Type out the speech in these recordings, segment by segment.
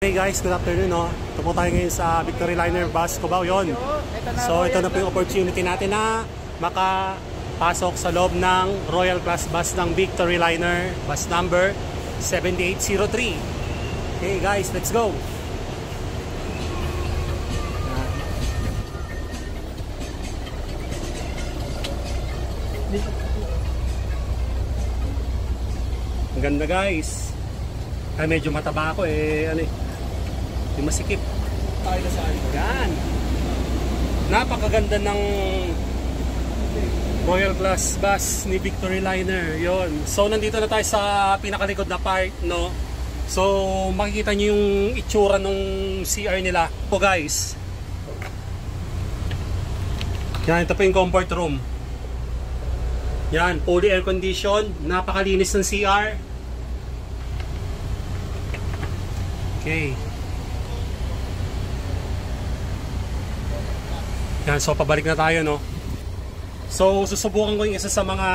Hey guys, good afternoon. No? Ito po tayo ngayon sa Victory Liner Bus Cubao yon. So ito na po yung opportunity natin na makapasok sa loob ng Royal Class Bus ng Victory Liner, bus number 7803. Okay guys, let's go! Ang ganda guys. Ay medyo mataba ako yung masikip. Tayo na saan? Yan. Napakaganda ng Royal Class Bus ni Victory Liner. Yon. So nandito na tayo sa pinakalikod na part, no? So makikita niyo yung itsura ng CR nila. Po guys. Yan, ito po yung comfort room. Yan, fully air condition, napakalinis ng CR. Okay. Yan, so pabalik na tayo, no? So, susubukan ko yung isa sa mga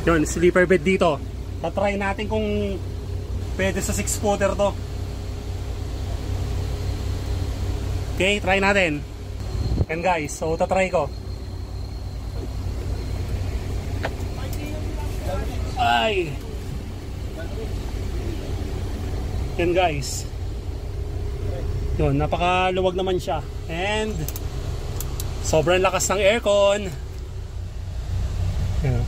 yun, sleeper bed dito. Tatry natin kung pwede sa 6-footer to. Okay, try natin. Yan guys, so tatry ko. Ay! Yan guys. Yun, napakaluwag naman siya. And sobrang lakas ng aircon. Yan.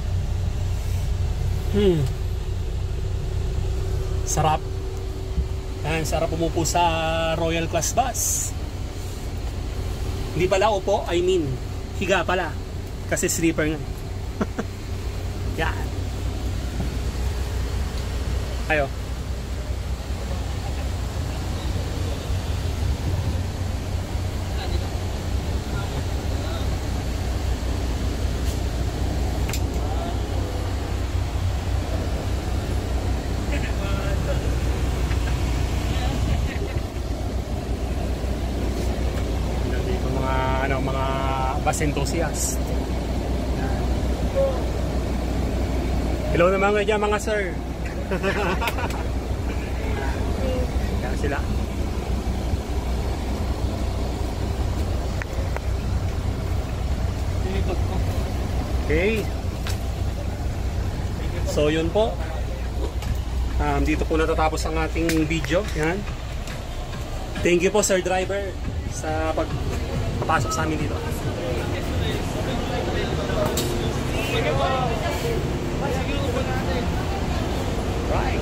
Sarap. Yan, sarap pumupo sa Royal Class Bus. Hindi pala upo, I mean higa pala. Kasi sleeper nga. Yan. Ayo. Mga bus enthusiast. Hello naman nga dyan mga sir. Kaya sila. Okay. So yun po. Dito po natatapos ang ating video. Yan. Thank you po sir driver sa pagpapasok sa amin dito. Right.